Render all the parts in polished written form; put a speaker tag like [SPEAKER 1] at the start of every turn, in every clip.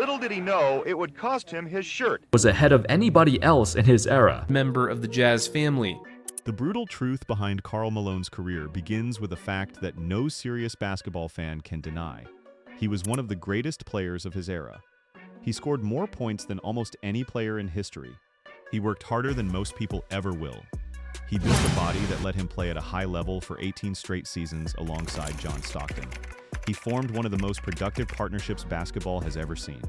[SPEAKER 1] little did he know it would cost him his shirt.
[SPEAKER 2] Was ahead of anybody else in his era.
[SPEAKER 3] Member of the Jazz family.
[SPEAKER 4] The brutal truth behind Karl Malone's career begins with a fact that no serious basketball fan can deny. He was one of the greatest players of his era. He scored more points than almost any player in history. He worked harder than most people ever will. He built a body that let him play at a high level for 18 straight seasons alongside John Stockton. He formed one of the most productive partnerships basketball has ever seen.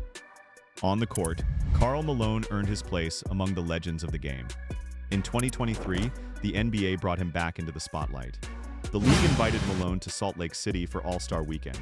[SPEAKER 4] On the court, Karl Malone earned his place among the legends of the game. In 2023, the NBA brought him back into the spotlight. The league invited Malone to Salt Lake City for All-Star Weekend.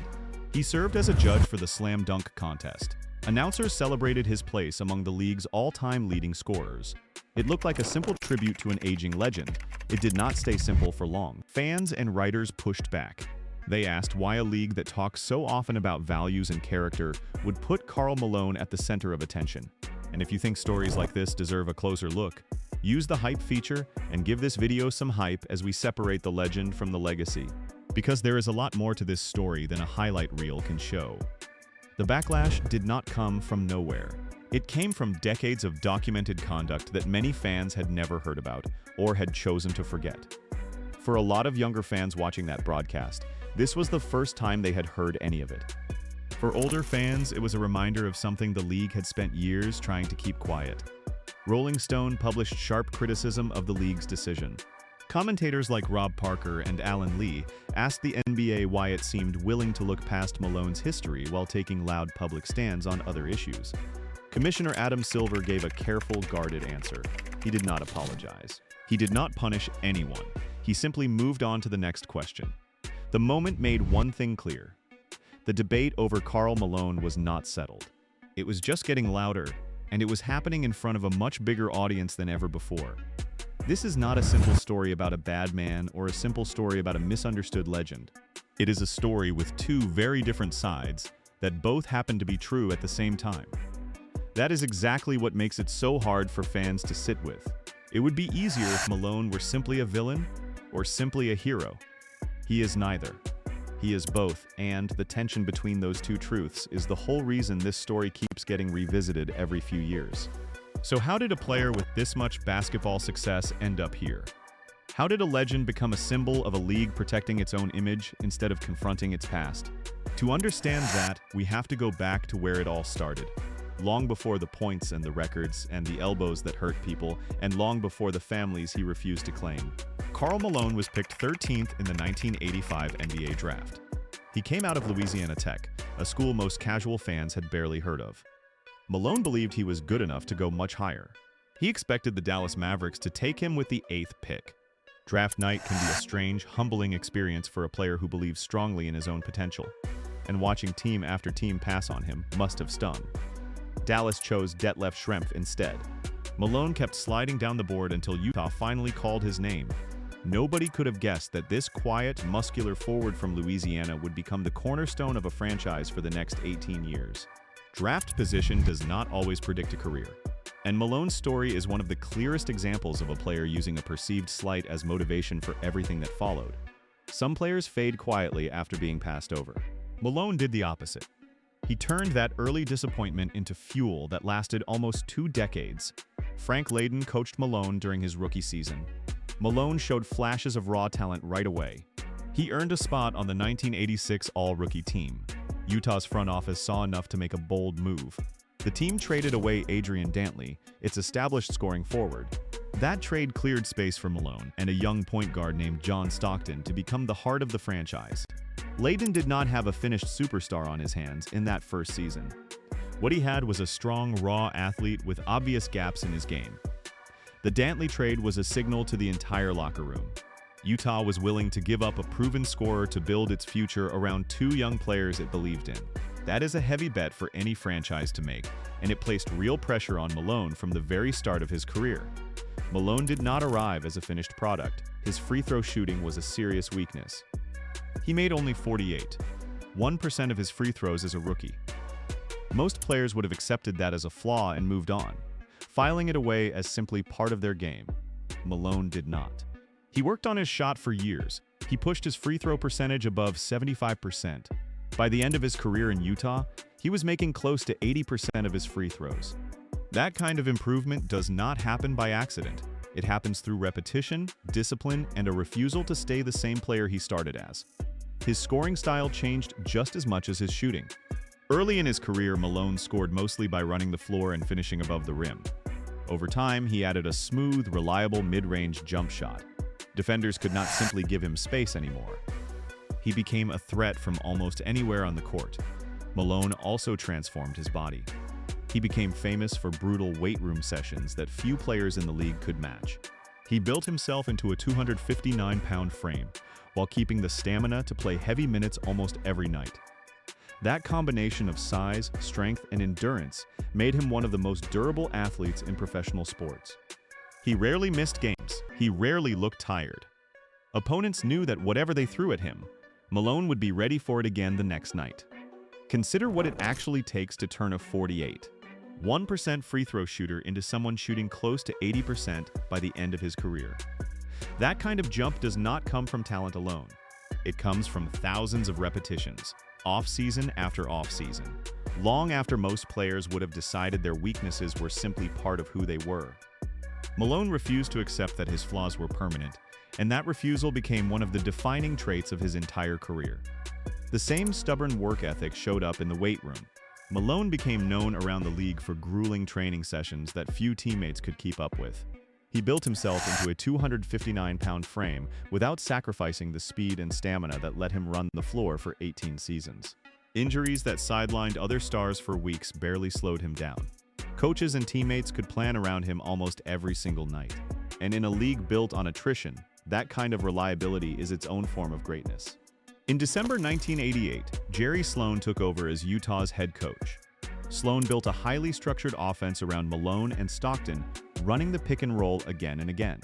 [SPEAKER 4] He served as a judge for the slam dunk contest. Announcers celebrated his place among the league's all-time leading scorers. It looked like a simple tribute to an aging legend. It did not stay simple for long. Fans and writers pushed back. They asked why a league that talks so often about values and character would put Karl Malone at the center of attention. And if you think stories like this deserve a closer look, use the hype feature and give this video some hype as we separate the legend from the legacy. Because there is a lot more to this story than a highlight reel can show. The backlash did not come from nowhere. It came from decades of documented conduct that many fans had never heard about or had chosen to forget. For a lot of younger fans watching that broadcast, this was the first time they had heard any of it. For older fans, it was a reminder of something the league had spent years trying to keep quiet. Rolling Stone published sharp criticism of the league's decision. Commentators like Rob Parker and Alan Lee asked the NBA why it seemed willing to look past Malone's history while taking loud public stands on other issues. Commissioner Adam Silver gave a careful, guarded answer. He did not apologize. He did not punish anyone. He simply moved on to the next question. The moment made one thing clear. The debate over Karl Malone was not settled. It was just getting louder, and it was happening in front of a much bigger audience than ever before. This is not a simple story about a bad man or a simple story about a misunderstood legend. It is a story with two very different sides that both happen to be true at the same time. That is exactly what makes it so hard for fans to sit with. It would be easier if Malone were simply a villain or simply a hero. He is neither. He is both, and the tension between those two truths is the whole reason this story keeps getting revisited every few years. So how did a player with this much basketball success end up here? How did a legend become a symbol of a league protecting its own image instead of confronting its past? To understand that, we have to go back to where it all started. Long before the points and the records and the elbows that hurt people, and long before the families he refused to claim. Karl Malone was picked 13th in the 1985 NBA draft. He came out of Louisiana Tech, a school most casual fans had barely heard of. Malone believed he was good enough to go much higher. He expected the Dallas Mavericks to take him with the 8th pick. Draft night can be a strange, humbling experience for a player who believes strongly in his own potential. And watching team after team pass on him must have stung. Dallas chose Detlef Schrempf instead. Malone kept sliding down the board until Utah finally called his name. Nobody could have guessed that this quiet, muscular forward from Louisiana would become the cornerstone of a franchise for the next 18 years. Draft position does not always predict a career. And Malone's story is one of the clearest examples of a player using a perceived slight as motivation for everything that followed. Some players fade quietly after being passed over. Malone did the opposite. He turned that early disappointment into fuel that lasted almost 2 decades. Frank Layden coached Malone during his rookie season. Malone showed flashes of raw talent right away. He earned a spot on the 1986 All-Rookie team. Utah's front office saw enough to make a bold move. The team traded away Adrian Dantley, its established scoring forward. That trade cleared space for Malone and a young point guard named John Stockton to become the heart of the franchise. Layden did not have a finished superstar on his hands in that first season. What he had was a strong, raw athlete with obvious gaps in his game. The Dantley trade was a signal to the entire locker room. Utah was willing to give up a proven scorer to build its future around 2 young players it believed in. That is a heavy bet for any franchise to make, and it placed real pressure on Malone from the very start of his career. Malone did not arrive as a finished product. His free throw shooting was a serious weakness. He made only 48, 1% of his free throws as a rookie. Most players would have accepted that as a flaw and moved on, filing it away as simply part of their game. Malone did not. He worked on his shot for years. He pushed his free throw percentage above 75%. By the end of his career in Utah, he He was making close to 80% of his free throws. That kind of improvement does not happen by accident. It happens through repetition, discipline, and a refusal to stay the same player he started as. His scoring style changed just as much as his shooting. Early in his career, Malone scored mostly by running the floor and finishing above the rim. Over time, he added a smooth, reliable mid-range jump shot. Defenders could not simply give him space anymore. He became a threat from almost anywhere on the court. Malone also transformed his body. He became famous for brutal weight room sessions that few players in the league could match. He built himself into a 259-pound frame, while keeping the stamina to play heavy minutes almost every night. That combination of size, strength, and endurance made him one of the most durable athletes in professional sports. He rarely missed games. He rarely looked tired. Opponents knew that whatever they threw at him, Malone would be ready for it again the next night. Consider what it actually takes to turn a 1% free throw shooter into someone shooting close to 80% by the end of his career. That kind of jump does not come from talent alone. It comes from thousands of repetitions, off-season after off-season, long after most players would have decided their weaknesses were simply part of who they were. Malone refused to accept that his flaws were permanent, and that refusal became one of the defining traits of his entire career. The same stubborn work ethic showed up in the weight room. Malone became known around the league for grueling training sessions that few teammates could keep up with. He built himself into a 259-pound frame without sacrificing the speed and stamina that let him run the floor for 18 seasons. Injuries that sidelined other stars for weeks barely slowed him down. Coaches and teammates could plan around him almost every single night. And in a league built on attrition, that kind of reliability is its own form of greatness. In December 1988, Jerry Sloan took over as Utah's head coach. Sloan built a highly structured offense around Malone and Stockton, running the pick and roll again and again.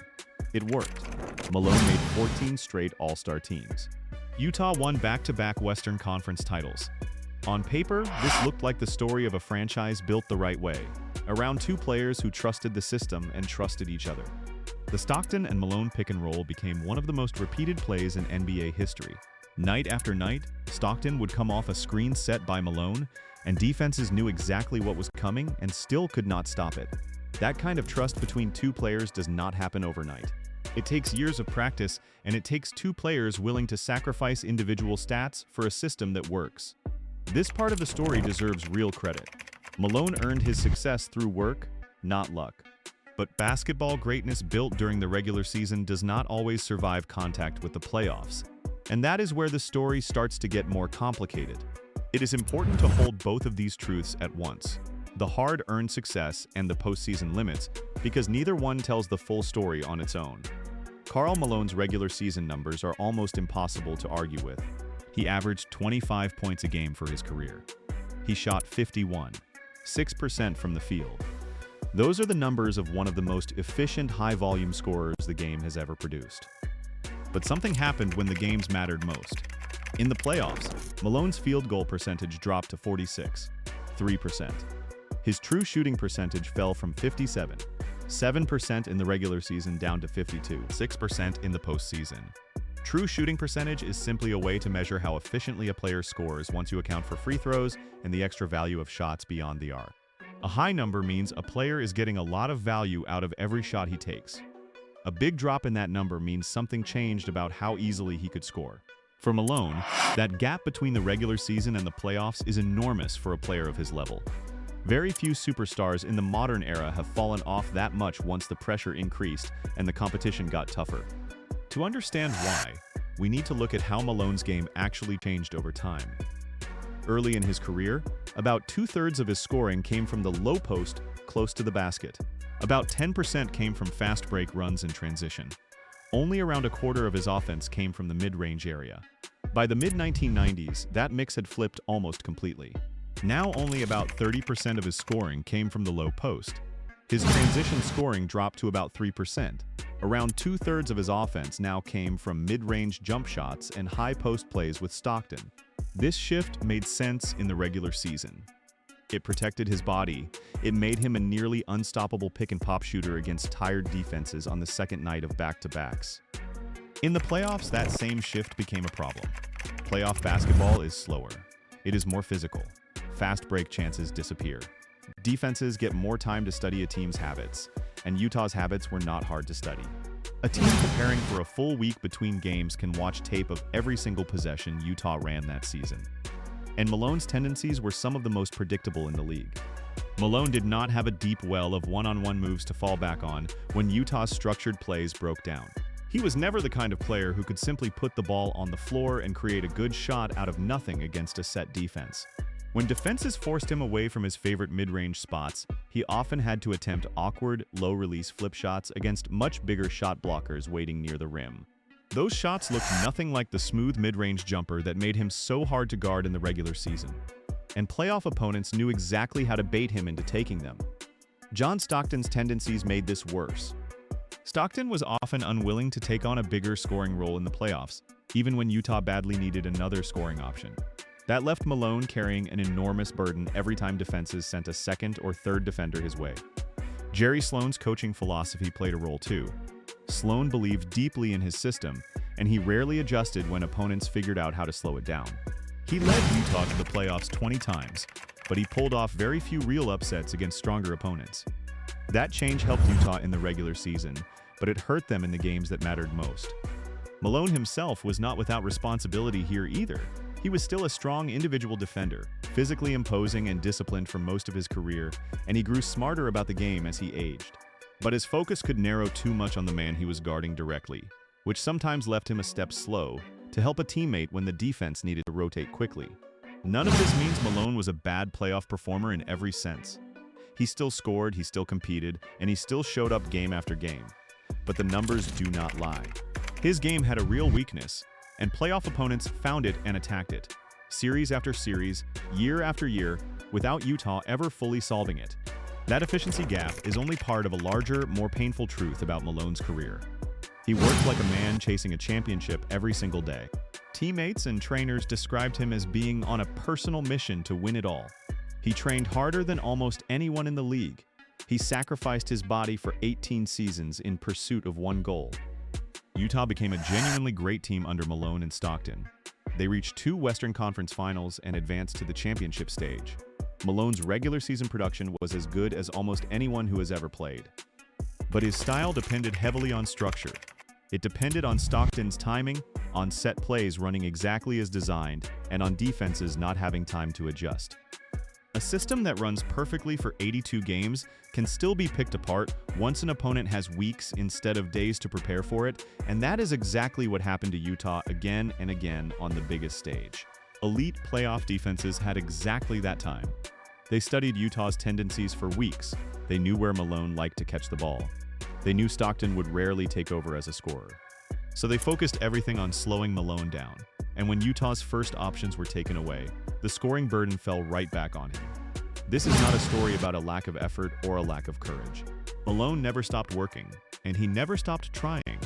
[SPEAKER 4] It worked. Malone made 14 straight All-Star teams. Utah won back-to-back Western Conference titles. On paper, this looked like the story of a franchise built the right way, around two players who trusted the system and trusted each other. The Stockton and Malone pick and roll became one of the most repeated plays in NBA history. Night after night, Stockton would come off a screen set by Malone, and defenses knew exactly what was coming and still could not stop it. That kind of trust between two players does not happen overnight. It takes years of practice, and it takes two players willing to sacrifice individual stats for a system that works. This part of the story deserves real credit. Malone earned his success through work, not luck. But basketball greatness built during the regular season does not always survive contact with the playoffs. And that is where the story starts to get more complicated. It is important to hold both of these truths at once, the hard-earned success and the postseason limits, because neither one tells the full story on its own. Karl Malone's regular season numbers are almost impossible to argue with. He averaged 25 points a game for his career. He shot 51.6% from the field. Those are the numbers of one of the most efficient high-volume scorers the game has ever produced. But something happened when the games mattered most. In the playoffs, Malone's field goal percentage dropped to 46.3%. His true shooting percentage fell from 57.7% in the regular season down to 52.6% in the postseason. True shooting percentage is simply a way to measure how efficiently a player scores once you account for free throws and the extra value of shots beyond the arc. A high number means a player is getting a lot of value out of every shot he takes. A big drop in that number means something changed about how easily he could score. For Malone, that gap between the regular season and the playoffs is enormous for a player of his level. Very few superstars in the modern era have fallen off that much once the pressure increased and the competition got tougher. To understand why, we need to look at how Malone's game actually changed over time. Early in his career, about 2/3 of his scoring came from the low post close to the basket. About 10% came from fast break runs and transition. Only around a quarter of his offense came from the mid-range area. By the mid-1990s, that mix had flipped almost completely. Now only about 30% of his scoring came from the low post. His transition scoring dropped to about 3%. Around 2/3 of his offense now came from mid-range jump shots and high post plays with Stockton. This shift made sense in the regular season. It protected his body. It made him a nearly unstoppable pick-and-pop shooter against tired defenses on the second night of back-to-backs. In the playoffs, that same shift became a problem. Playoff basketball is slower. It is more physical. fast break chances disappear. Defenses get more time to study a team's habits, and Utah's habits were not hard to study. A team preparing for a full week between games can watch tape of every single possession Utah ran that season. And Malone's tendencies were some of the most predictable in the league. Malone did not have a deep well of one-on-one moves to fall back on when Utah's structured plays broke down. He was never the kind of player who could simply put the ball on the floor and create a good shot out of nothing against a set defense. When defenses forced him away from his favorite mid-range spots, he often had to attempt awkward, low-release flip shots against much bigger shot blockers waiting near the rim. Those shots looked nothing like the smooth mid-range jumper that made him so hard to guard in the regular season. And playoff opponents knew exactly how to bait him into taking them. John Stockton's tendencies made this worse. Stockton was often unwilling to take on a bigger scoring role in the playoffs, even when Utah badly needed another scoring option. That left Malone carrying an enormous burden every time defenses sent a second or third defender his way. Jerry Sloan's coaching philosophy played a role too. Sloan believed deeply in his system, and he rarely adjusted when opponents figured out how to slow it down. He led Utah to the playoffs 20 times, but he pulled off very few real upsets against stronger opponents. That change helped Utah in the regular season, but it hurt them in the games that mattered most. Malone himself was not without responsibility here either. He was still a strong individual defender, physically imposing and disciplined for most of his career, and he grew smarter about the game as he aged. But his focus could narrow too much on the man he was guarding directly, which sometimes left him a step slow to help a teammate when the defense needed to rotate quickly. None of this means Malone was a bad playoff performer in every sense. He still scored, he still competed, and he still showed up game after game. But the numbers do not lie. His game had a real weakness, and playoff opponents found it and attacked it, series after series, year after year, without Utah ever fully solving it. That efficiency gap is only part of a larger, more painful truth about Malone's career. He worked like a man chasing a championship every single day. Teammates and trainers described him as being on a personal mission to win it all. He trained harder than almost anyone in the league. He sacrificed his body for 18 seasons in pursuit of one goal. Utah became a genuinely great team under Malone and Stockton. They reached 2 Western Conference Finals and advanced to the championship stage. Malone's regular season production was as good as almost anyone who has ever played. But his style depended heavily on structure. It depended on Stockton's timing, on set plays running exactly as designed, and on defenses not having time to adjust. A system that runs perfectly for 82 games can still be picked apart once an opponent has weeks instead of days to prepare for it, and that is exactly what happened to Utah again and again on the biggest stage. Elite playoff defenses had exactly that time. They studied Utah's tendencies for weeks. They knew where Malone liked to catch the ball. They knew Stockton would rarely take over as a scorer. So they focused everything on slowing Malone down. And when Utah's first options were taken away, the scoring burden fell right back on him. This is not a story about a lack of effort or a lack of courage. Malone never stopped working, and he never stopped trying.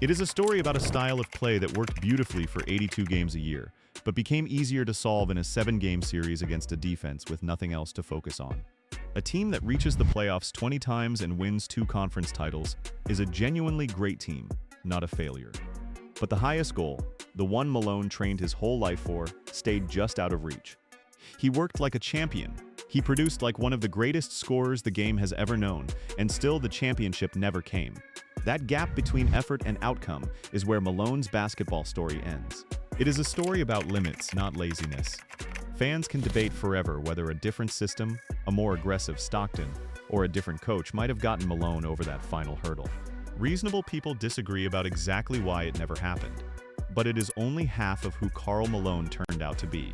[SPEAKER 4] It is a story about a style of play that worked beautifully for 82 games a year, but became easier to solve in a 7-game series against a defense with nothing else to focus on. A team that reaches the playoffs 20 times and wins 2 conference titles is a genuinely great team, not a failure. But the highest goal, the one Malone trained his whole life for, stayed just out of reach. He worked like a champion. He produced like one of the greatest scorers the game has ever known, and still the championship never came. That gap between effort and outcome is where Malone's basketball story ends. It is a story about limits, not laziness. Fans can debate forever whether a different system, a more aggressive Stockton, or a different coach might have gotten Malone over that final hurdle. Reasonable people disagree about exactly why it never happened, but it is only half of who Karl Malone turned out to be.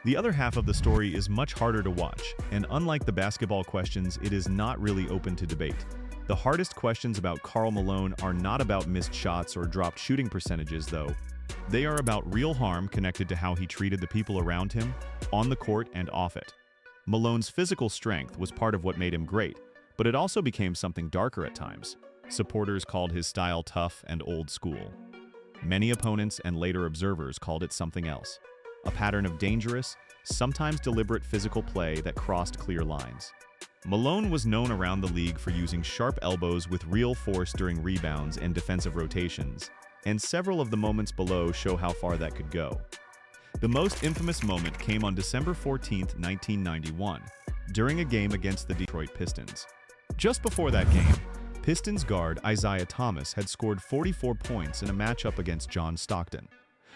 [SPEAKER 4] The other half of the story is much harder to watch, and unlike the basketball questions, it is not really open to debate. The hardest questions about Karl Malone are not about missed shots or dropped shooting percentages, though. They are about real harm connected to how he treated the people around him, on the court and off it. Malone's physical strength was part of what made him great, but it also became something darker at times. Supporters called his style tough and old school. Many opponents and later observers called it something else. A pattern of dangerous, sometimes deliberate physical play that crossed clear lines. Malone was known around the league for using sharp elbows with real force during rebounds and defensive rotations, and several of the moments below show how far that could go. The most infamous moment came on December 14, 1991, during a game against the Detroit Pistons. Just before that game, Pistons guard Isaiah Thomas had scored 44 points in a matchup against John Stockton,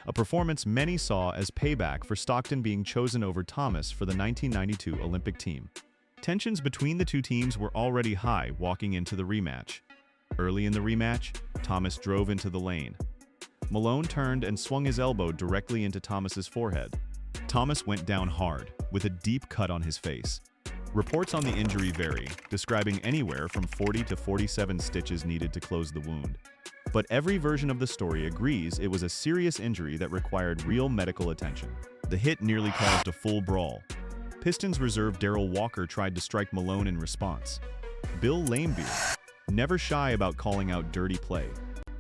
[SPEAKER 4] a performance many saw as payback for Stockton being chosen over Thomas for the 1992 Olympic team. Tensions between the two teams were already high walking into the rematch. Early in the rematch, Thomas drove into the lane. Malone turned and swung his elbow directly into Thomas's forehead. Thomas went down hard, with a deep cut on his face. Reports on the injury vary, describing anywhere from 40 to 47 stitches needed to close the wound. But every version of the story agrees it was a serious injury that required real medical attention. The hit nearly caused a full brawl. Pistons reserve Darrell Walker tried to strike Malone in response. Bill Laimbeer, never shy about calling out dirty play,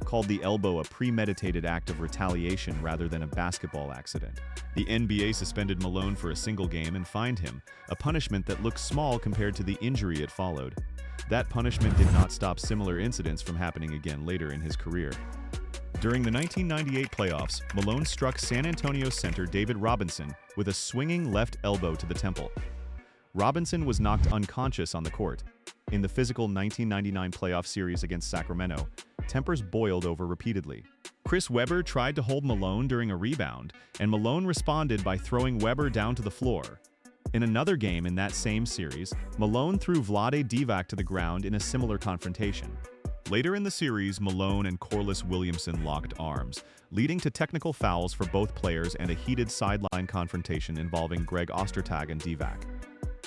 [SPEAKER 4] called the elbow a premeditated act of retaliation rather than a basketball accident. The NBA suspended Malone for a single game and fined him, a punishment that looked small compared to the injury it followed. That punishment did not stop similar incidents from happening again later in his career. During the 1998 playoffs, Malone struck San Antonio center David Robinson with a swinging left elbow to the temple. Robinson was knocked unconscious on the court. In the physical 1999 playoff series against Sacramento, tempers boiled over repeatedly. Chris Webber tried to hold Malone during a rebound, and Malone responded by throwing Webber down to the floor. In another game in that same series, Malone threw Vlade Divac to the ground in a similar confrontation. Later in the series, Malone and Corliss Williamson locked arms, leading to technical fouls for both players and a heated sideline confrontation involving Greg Ostertag and Divac.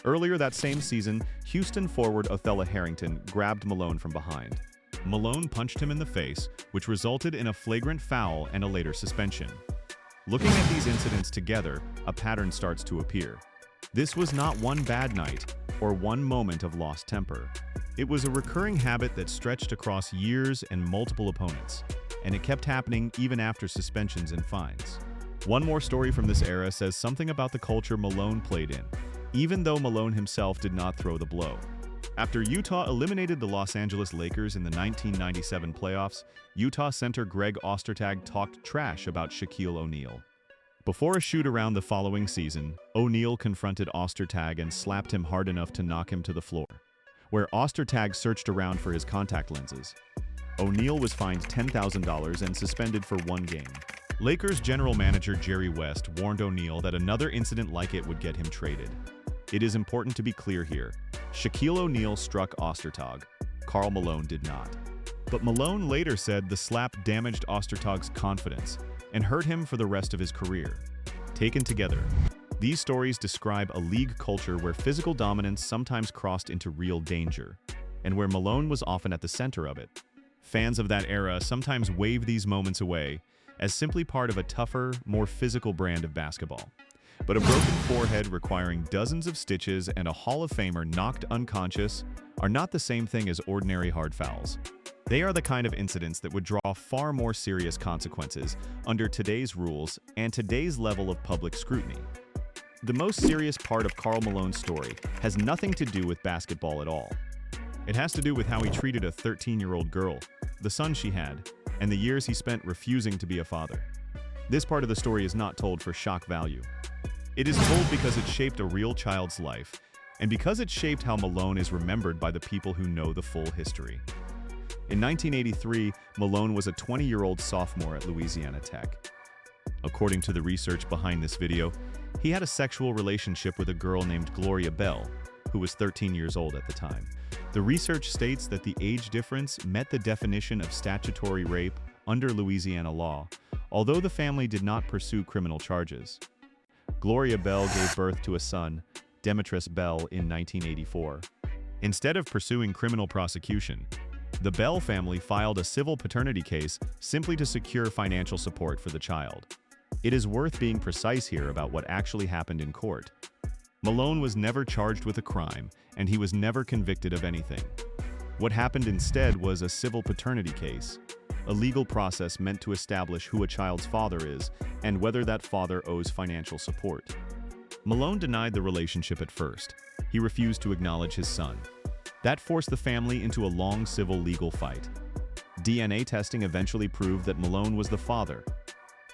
[SPEAKER 4] Earlier that same season, Houston forward Othello Harrington grabbed Malone from behind. Malone punched him in the face, which resulted in a flagrant foul and a later suspension. Looking at these incidents together, a pattern starts to appear. This was not one bad night or one moment of lost temper. It was a recurring habit that stretched across years and multiple opponents, and it kept happening even after suspensions and fines. One more story from this era says something about the culture Malone played in, even though Malone himself did not throw the blow. After Utah eliminated the Los Angeles Lakers in the 1997 playoffs, Utah center Greg Ostertag talked trash about Shaquille O'Neal. Before a shoot-around the following season, O'Neal confronted Ostertag and slapped him hard enough to knock him to the floor, where Ostertag searched around for his contact lenses. O'Neal was fined $10,000 and suspended for one game. Lakers general manager Jerry West warned O'Neal that another incident like it would get him traded. It is important to be clear here. Shaquille O'Neal struck Ostertag. Karl Malone did not. But Malone later said the slap damaged Ostertag's confidence and hurt him for the rest of his career. Taken together, these stories describe a league culture where physical dominance sometimes crossed into real danger, and where Malone was often at the center of it. Fans of that era sometimes wave these moments away as simply part of a tougher, more physical brand of basketball. But a broken forehead requiring dozens of stitches and a Hall of Famer knocked unconscious are not the same thing as ordinary hard fouls. They are the kind of incidents that would draw far more serious consequences under today's rules and today's level of public scrutiny. The most serious part of Karl Malone's story has nothing to do with basketball at all. It has to do with how he treated a 13-year-old girl, the son she had, and the years he spent refusing to be a father. This part of the story is not told for shock value. It is told because it shaped a real child's life, and because it shaped how Malone is remembered by the people who know the full history. In 1983, Malone was a 20-year-old sophomore at Louisiana Tech. According to the research behind this video, he had a sexual relationship with a girl named Gloria Bell, who was 13 years old at the time. The research states that the age difference met the definition of statutory rape under Louisiana law, although the family did not pursue criminal charges. Gloria Bell gave birth to a son, Demetrius Bell, in 1984. Instead of pursuing criminal prosecution, the Bell family filed a civil paternity case simply to secure financial support for the child. It is worth being precise here about what actually happened in court. Malone was never charged with a crime, and he was never convicted of anything. What happened instead was a civil paternity case, a legal process meant to establish who a child's father is and whether that father owes financial support. Malone denied the relationship at first. He refused to acknowledge his son. That forced the family into a long civil legal fight. DNA testing eventually proved that Malone was the father.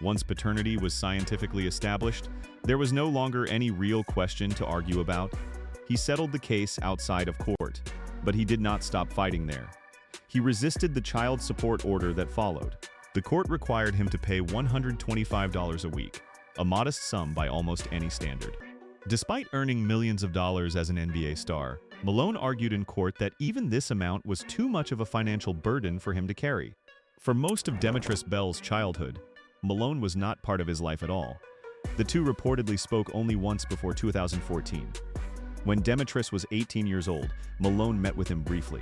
[SPEAKER 4] Once paternity was scientifically established, there was no longer any real question to argue about. He settled the case outside of court, but he did not stop fighting there. He resisted the child support order that followed. The court required him to pay $125 a week, a modest sum by almost any standard. Despite earning millions of dollars as an NBA star, Malone argued in court that even this amount was too much of a financial burden for him to carry. For most of Demetrius Bell's childhood, Malone was not part of his life at all. The two reportedly spoke only once before 2014. When Demetrius was 18 years old, Malone met with him briefly.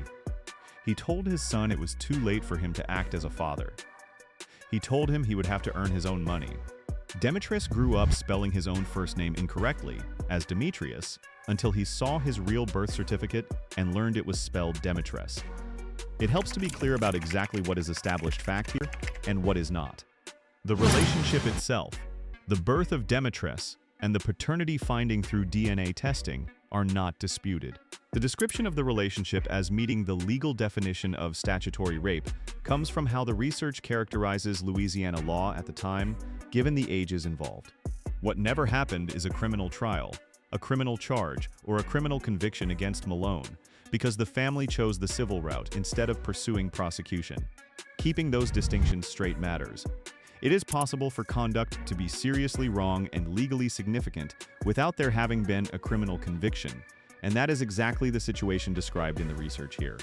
[SPEAKER 4] He told his son it was too late for him to act as a father. He told him he would have to earn his own money. Demetrius grew up spelling his own first name incorrectly, as Demetrius, until he saw his real birth certificate and learned it was spelled Demetrius. It helps to be clear about exactly what is established fact here and what is not. The relationship itself, the birth of Demetrius, and the paternity finding through DNA testing are not disputed. The description of the relationship as meeting the legal definition of statutory rape comes from how the research characterizes Louisiana law at the time, given the ages involved. What never happened is a criminal trial, a criminal charge, or a criminal conviction against Malone, because the family chose the civil route instead of pursuing prosecution. Keeping those distinctions straight matters. It is possible for conduct to be seriously wrong and legally significant without there having been a criminal conviction, and that is exactly the situation described in the research here.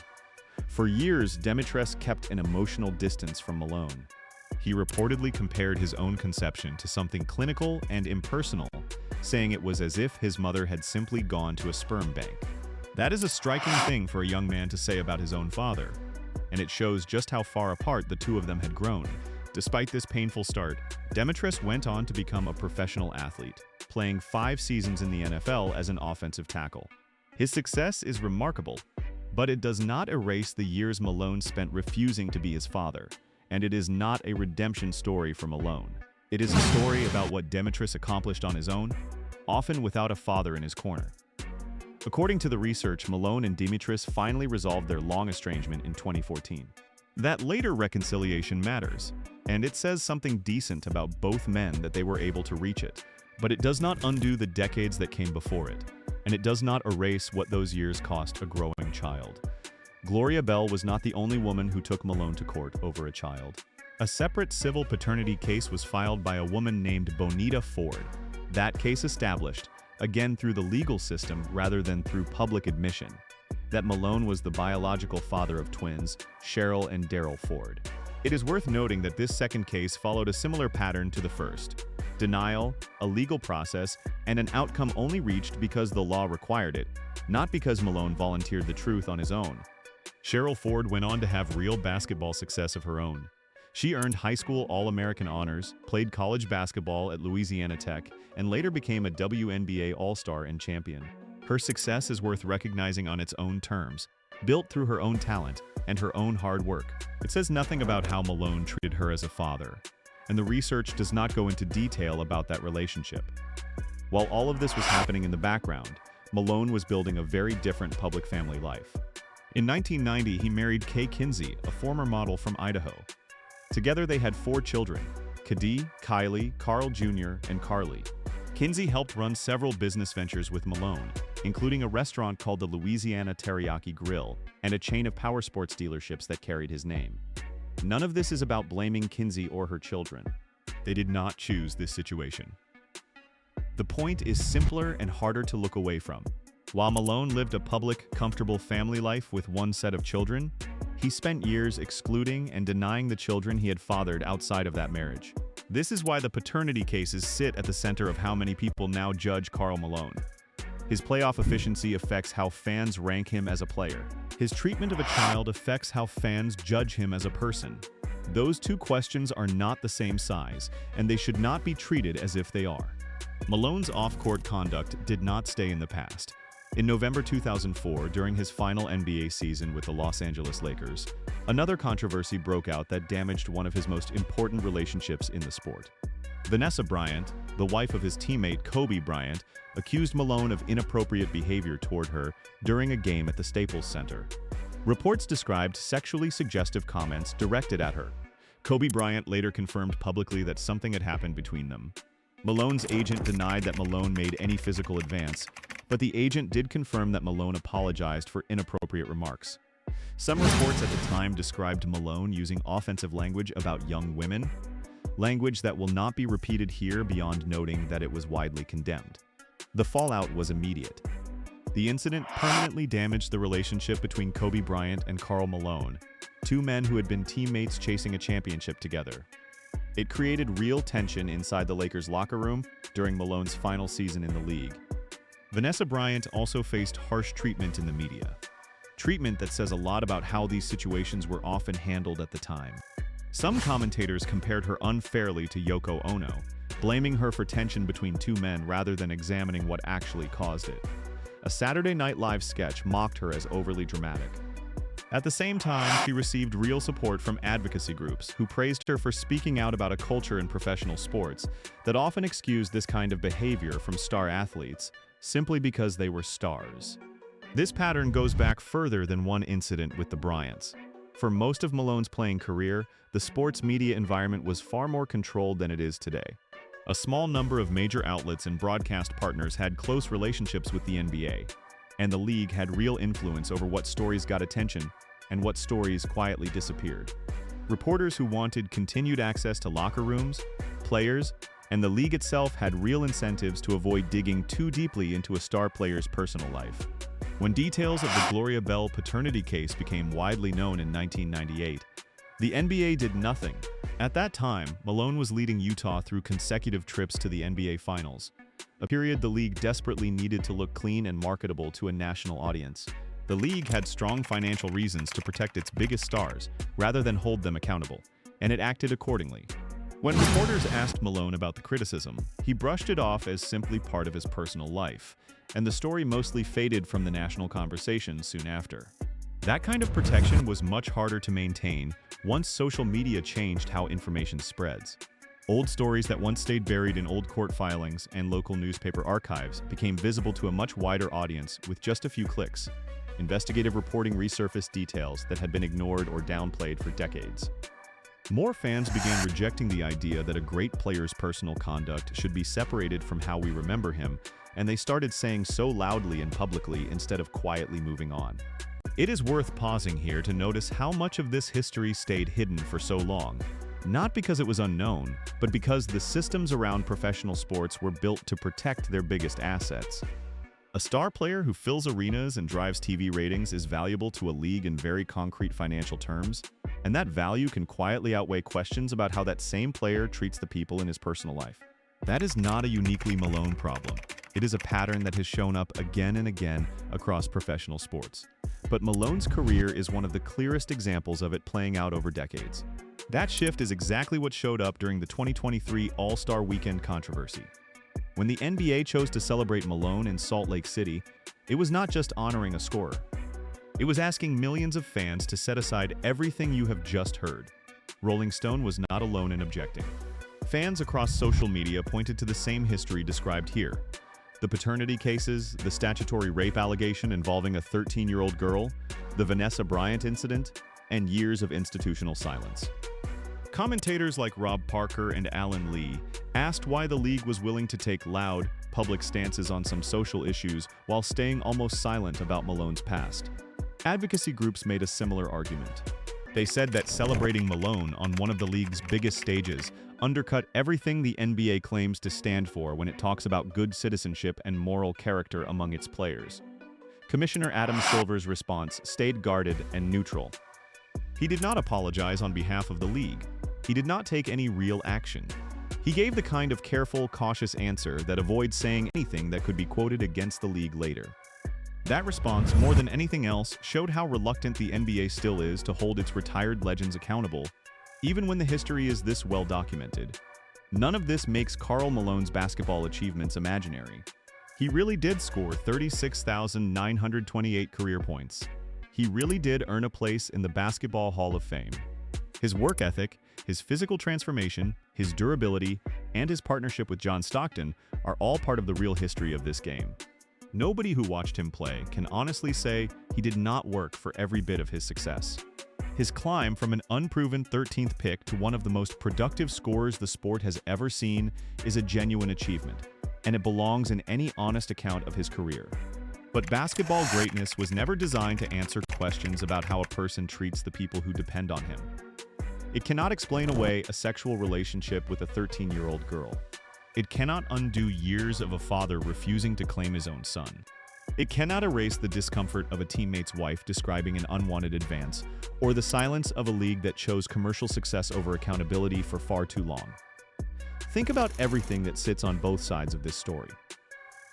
[SPEAKER 4] For years, Demetrius kept an emotional distance from Malone. He reportedly compared his own conception to something clinical and impersonal, saying it was as if his mother had simply gone to a sperm bank. That is a striking thing for a young man to say about his own father, and it shows just how far apart the two of them had grown. Despite this painful start, Demetrius went on to become a professional athlete, playing 5 seasons in the NFL as an offensive tackle. His success is remarkable, but it does not erase the years Malone spent refusing to be his father, and it is not a redemption story for Malone. It is a story about what Demetrius accomplished on his own, often without a father in his corner. According to the research, Malone and Demetrius finally resolved their long estrangement in 2014. That later reconciliation matters, and it says something decent about both men that they were able to reach it, but it does not undo the decades that came before it, and it does not erase what those years cost a growing child. Gloria Bell was not the only woman who took Malone to court over a child. A separate civil paternity case was filed by a woman named Bonita Ford. That case established, again through the legal system rather than through public admission, that Malone was the biological father of twins, Cheryl and Daryl Ford. It is worth noting that this second case followed a similar pattern to the first: denial, a legal process, and an outcome only reached because the law required it, not because Malone volunteered the truth on his own. Cheryl Ford went on to have real basketball success of her own. She earned high school All-American honors, played college basketball at Louisiana Tech, and later became a WNBA All-Star and champion. Her success is worth recognizing on its own terms, built through her own talent and her own hard work. It says nothing about how Malone treated her as a father, and the research does not go into detail about that relationship. While all of this was happening in the background, Malone was building a very different public family life. In 1990, he married Kay Kinsey, a former model from Idaho. Together they had 4 children: Kadee, Kylie, Carl Jr., and Carly. Kinsey helped run several business ventures with Malone, including a restaurant called the Louisiana Teriyaki Grill and a chain of power sports dealerships that carried his name. None of this is about blaming Kinsey or her children. They did not choose this situation. The point is simpler and harder to look away from. While Malone lived a public, comfortable family life with one set of children, he spent years excluding and denying the children he had fathered outside of that marriage. This is why the paternity cases sit at the center of how many people now judge Karl Malone. His playoff efficiency affects how fans rank him as a player. His treatment of a child affects how fans judge him as a person. Those two questions are not the same size, and they should not be treated as if they are. Malone's off-court conduct did not stay in the past. In November 2004, during his final NBA season with the Los Angeles Lakers, another controversy broke out that damaged one of his most important relationships in the sport. Vanessa Bryant, the wife of his teammate Kobe Bryant, accused Malone of inappropriate behavior toward her during a game at the Staples Center. Reports described sexually suggestive comments directed at her, Kobe Bryant later confirmed publicly that something had happened between them. Malone's agent denied that Malone made any physical advance, but the agent did confirm that Malone apologized for inappropriate remarks. Some reports at the time described Malone using offensive language about young women, language that will not be repeated here beyond noting that it was widely condemned. The fallout was immediate. The incident permanently damaged the relationship between Kobe Bryant and Karl Malone, two men who had been teammates chasing a championship together. It created real tension inside the Lakers' locker room during Malone's final season in the league. Vanessa Bryant also faced harsh treatment in the media. Treatment that says a lot about how these situations were often handled at the time. Some commentators compared her unfairly to Yoko Ono, blaming her for tension between two men rather than examining what actually caused it. A Saturday Night Live sketch mocked her as overly dramatic. At the same time, she received real support from advocacy groups who praised her for speaking out about a culture in professional sports that often excused this kind of behavior from star athletes simply because they were stars. This pattern goes back further than one incident with the Bryants. For most of Malone's playing career, the sports media environment was far more controlled than it is today. A small number of major outlets and broadcast partners had close relationships with the NBA, and the league had real influence over what stories got attention and what stories quietly disappeared. Reporters who wanted continued access to locker rooms, players, and the league itself had real incentives to avoid digging too deeply into a star player's personal life. When details of the Gloria Bell paternity case became widely known in 1998, the NBA did nothing. At that time, Malone was leading Utah through consecutive trips to the NBA Finals, a period the league desperately needed to look clean and marketable to a national audience. The league had strong financial reasons to protect its biggest stars, rather than hold them accountable, and it acted accordingly. When reporters asked Malone about the criticism, he brushed it off as simply part of his personal life, and the story mostly faded from the national conversation soon after. That kind of protection was much harder to maintain once social media changed how information spreads. Old stories that once stayed buried in old court filings and local newspaper archives became visible to a much wider audience with just a few clicks. Investigative reporting resurfaced details that had been ignored or downplayed for decades. More fans began rejecting the idea that a great player's personal conduct should be separated from how we remember him, and they started saying so loudly and publicly instead of quietly moving on. It is worth pausing here to notice how much of this history stayed hidden for so long, not because it was unknown, but because the systems around professional sports were built to protect their biggest assets. A star player who fills arenas and drives TV ratings is valuable to a league in very concrete financial terms, and that value can quietly outweigh questions about how that same player treats the people in his personal life. That is not a uniquely Malone problem. It is a pattern that has shown up again and again across professional sports. But Malone's career is one of the clearest examples of it playing out over decades. That shift is exactly what showed up during the 2023 All-Star Weekend controversy. When the NBA chose to celebrate Malone in Salt Lake City, it was not just honoring a scorer. It was asking millions of fans to set aside everything you have just heard. Rolling Stone was not alone in objecting. Fans across social media pointed to the same history described here. The paternity cases, the statutory rape allegation involving a 13-year-old girl, the Vanessa Bryant incident, and years of institutional silence. Commentators like Rob Parker and Alan Lee asked why the league was willing to take loud, public stances on some social issues while staying almost silent about Malone's past. Advocacy groups made a similar argument. They said that celebrating Malone on one of the league's biggest stages undercut everything the NBA claims to stand for when it talks about good citizenship and moral character among its players. Commissioner Adam Silver's response stayed guarded and neutral. He did not apologize on behalf of the league. He did not take any real action. He gave the kind of careful, cautious answer that avoids saying anything that could be quoted against the league later. That response, more than anything else, showed how reluctant the NBA still is to hold its retired legends accountable, even when the history is this well documented. None of this makes Karl Malone's basketball achievements imaginary. He really did score 36,928 career points. He really did earn a place in the Basketball Hall of Fame. His work ethic, his physical transformation, his durability, and his partnership with John Stockton are all part of the real history of this game. Nobody who watched him play can honestly say he did not work for every bit of his success. His climb from an unproven 13th pick to one of the most productive scorers the sport has ever seen is a genuine achievement, and it belongs in any honest account of his career. But basketball greatness was never designed to answer questions about how a person treats the people who depend on him. It cannot explain away a sexual relationship with a 13-year-old girl. It cannot undo years of a father refusing to claim his own son. It cannot erase the discomfort of a teammate's wife describing an unwanted advance, or the silence of a league that chose commercial success over accountability for far too long. Think about everything that sits on both sides of this story.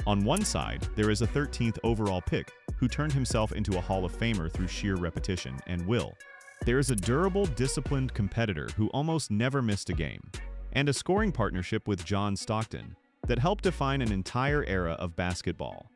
[SPEAKER 4] On one side, there is a 13th overall pick who turned himself into a Hall of Famer through sheer repetition and will. There is a durable, disciplined competitor who almost never missed a game, and a scoring partnership with John Stockton that helped define an entire era of basketball.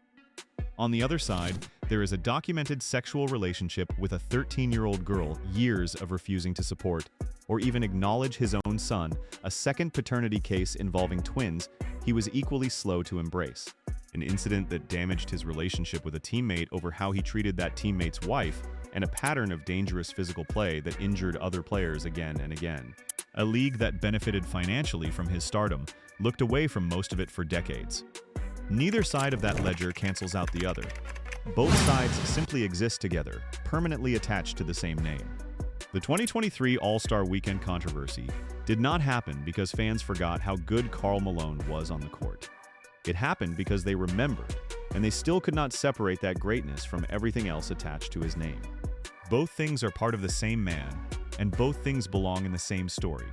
[SPEAKER 4] On the other side, there is a documented sexual relationship with a 13-year-old girl, years of refusing to support or even acknowledge his own son, a second paternity case involving twins he was equally slow to embrace. An incident that damaged his relationship with a teammate over how he treated that teammate's wife, and a pattern of dangerous physical play that injured other players again and again. A league that benefited financially from his stardom looked away from most of it for decades. Neither side of that ledger cancels out the other. Both sides simply exist together, permanently attached to the same name. The 2023 All-Star Weekend controversy did not happen because fans forgot how good Karl Malone was on the court. It happened because they remembered, and they still could not separate that greatness from everything else attached to his name. Both things are part of the same man, and both things belong in the same story.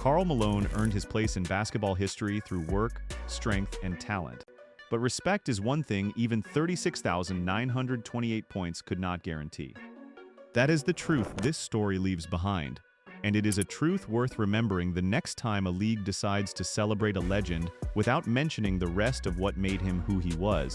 [SPEAKER 4] Karl Malone earned his place in basketball history through work, strength, and talent. But respect is one thing even 36,928 points could not guarantee. That is the truth this story leaves behind, and it is a truth worth remembering the next time a league decides to celebrate a legend without mentioning the rest of what made him who he was,